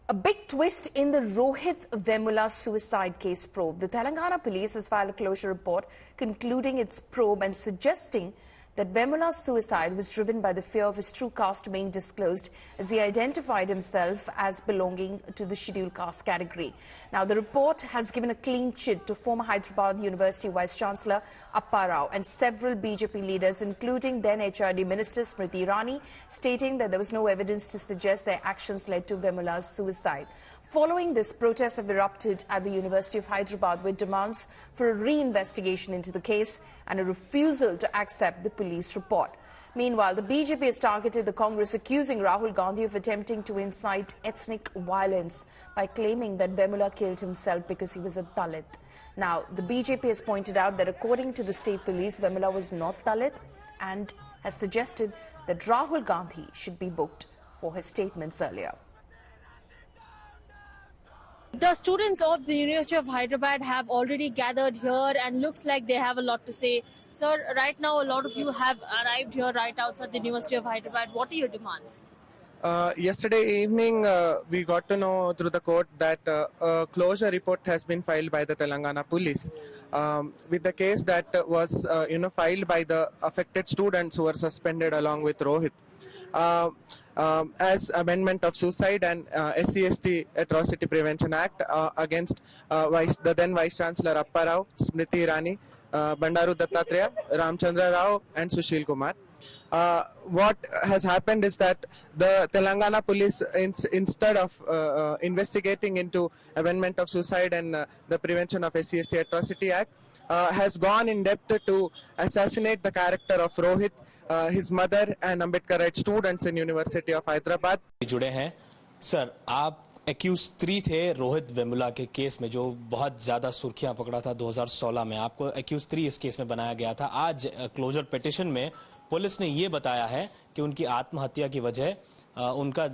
A big twist in the Rohit Vemula suicide case probe. The Telangana police has filed a closure report concluding its probe and suggesting that Vemula's suicide was driven by the fear of his true caste being disclosed, as he identified himself as belonging to the scheduled caste category. Now, the report has given a clean chit to former Hyderabad University Vice-Chancellor Appa Rao and several BJP leaders, including then HRD Minister Smriti Irani, stating that there was no evidence to suggest their actions led to Vemula's suicide. Following this, protests have erupted at the University of Hyderabad with demands for a re-investigation into the case and a refusal to accept the police report. Meanwhile, the BJP has targeted the Congress, accusing Rahul Gandhi of attempting to incite ethnic violence by claiming that Vemula killed himself because he was a Dalit. Now, the BJP has pointed out that according to the state police, Vemula was not Dalit and has suggested that Rahul Gandhi should be booked for his statements earlier. The students of the University of Hyderabad have already gathered here and looks like they have a lot to say. Sir, right now a lot of you have arrived here right outside the University of Hyderabad. What are your demands? Yesterday evening, we got to know through the court that a closure report has been filed by the Telangana police with the case that was filed by the affected students who were suspended along with Rohit. As amendment of suicide and SC/ST Atrocity Prevention Act against the then Vice Chancellor Appa Rao, Smriti Irani, Bandaru Dattatreya, Ramchandra Rao and Sushil Kumar. What has happened is that the Telangana police, instead of investigating into amendment of suicide and the prevention of SC/ST Atrocity Act, has gone in depth to assassinate the character of Rohit, his mother and Ambedkarite students in University of Hyderabad. जुड़े हैं sir, आप accused 3 थे रोहित वेमुला के case में जो बहुत ज्यादा सुर्खियां पकड़ा था 2016 में। आपको एक्यूज 3 इस केस में बनाया गया था। आज क्लोजर पिटिशन में पुलिस ने ये बताया है कि उनकी आत्महत्या की वजह उनका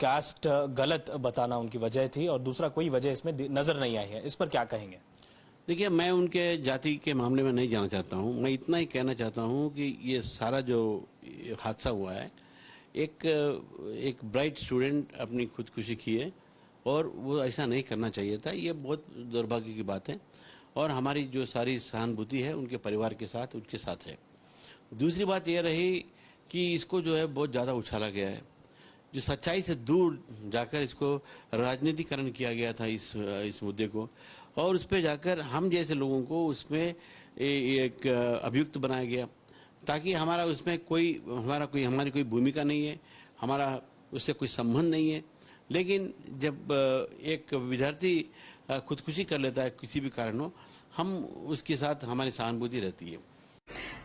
कास्ट गलत बताना उनकी वजह थी और दूसरा कोई वजह इसमें नजर नहीं आई है। इस पर क्या कहेंगे? देखिए, मैं उनके जाति के मामले में नहीं जाना चाहता हूं। मैं इतना ही कहना चाहता हूं कि ये सारा जो हादसा हुआ है, एक ब्राइट स्टूडेंट अपनी खुदकुशी की है और वो ऐसा नहीं करना चाहिए था। ये बहुत दुर्भाग्य की बात है और हमारी जो सारी सहानुभूति है उनके परिवार के साथ उनके साथ है। दूसरी बात ये रही कि इसको जो है बहुत ज़्यादा उछाला गया है, जो सच्चाई से दूर जाकर इसको राजनीतिकरण किया गया था इस मुद्दे को, और उस पर जाकर हम जैसे लोगों को उसमें एक अभियुक्त बनाया गया ताकि हमारी कोई भूमिका नहीं है, हमारा उससे कोई संबंध नहीं है। लेकिन जब एक विद्यार्थी खुदकुशी कर लेता है किसी भी कारण हो, हम उसके साथ हमारी सहानुभूति रहती है।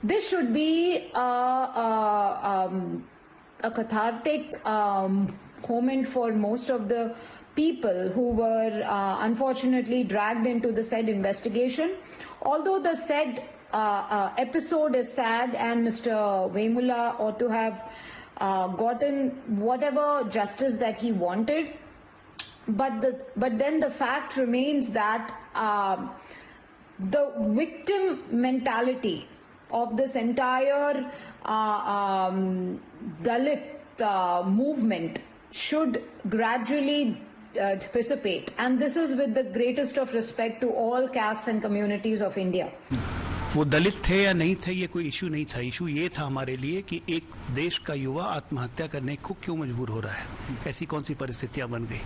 This should be a cathartic moment for most of the people who were unfortunately dragged into the said investigation. Although the said episode is sad and Mr. Vemula ought to have gotten whatever justice that he wanted, but then the fact remains that the victim mentality of this entire Dalit movement should gradually dissipate, and this is with the greatest of respect to all castes and communities of India. वो दलित थे या नहीं थे ये कोई issue नहीं था। Issue ये था हमारे लिए कि एक देश का युवा आत्महत्या करने को क्यों मजबूर हो रहा है, ऐसी कौन सी परिस्थितियां बन गई।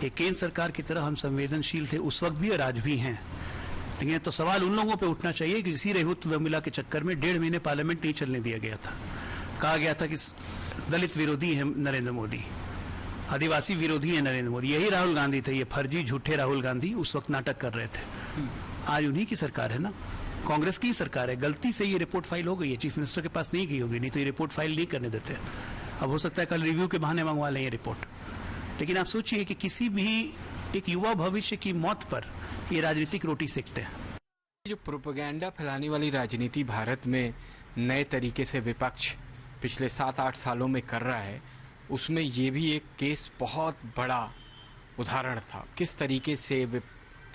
एक केंद्र सरकार की तरह हम संवेदनशील थे उस वक्त भी और आज भी हैं, लेकिन तो सवाल उन लोगों पे उठना चाहिए कि इसी रोहित वेमुला के चक्कर में 1.5 महीने पार्लियामेंट नहीं चलने दिया गया था। कहा गया था कि दलित विरोधी है नरेंद्र मोदी, आदिवासी विरोधी है नरेंद्र मोदी। यही राहुल गांधी थे, ये फर्जी झूठे राहुल गांधी उस वक्त नाटक कर रहे थे। आज उन्हीं की सरकार है ना, कांग्रेस की सरकार है। गलती से ये रिपोर्ट फाइल हो गई है, चीफ मिनिस्टर के पास नहीं गई होगी, नहीं तो ये रिपोर्ट फाइल नहीं करने देते। अब हो सकता है कल रिव्यू के बहाने मंगवा लें ये रिपोर्ट। लेकिन आप सोचिए कि किसी भी एक युवा भविष्य की मौत पर ये राजनीतिक रोटी सेकते हैं। जो प्रोपेगेंडा फैलाने वाली राजनीति भारत में नए तरीके से विपक्ष पिछले 7-8 सालों में कर रहा है, उसमें ये भी एक केस बहुत बड़ा उदाहरण था। किस तरीके से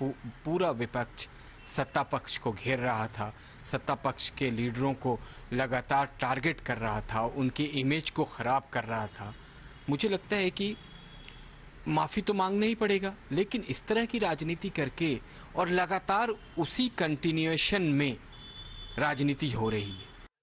पूरा विपक्ष सत्ता पक्ष को घेर रहा था, सत्ता पक्ष के लीडरों को लगातार टारगेट कर रहा था, उनके इमेज को ख़राब कर रहा था। मुझे लगता है कि माफ़ी तो मांगना ही पड़ेगा। लेकिन इस तरह की राजनीति करके और लगातार उसी कंटिन्यूएशन में राजनीति हो रही है।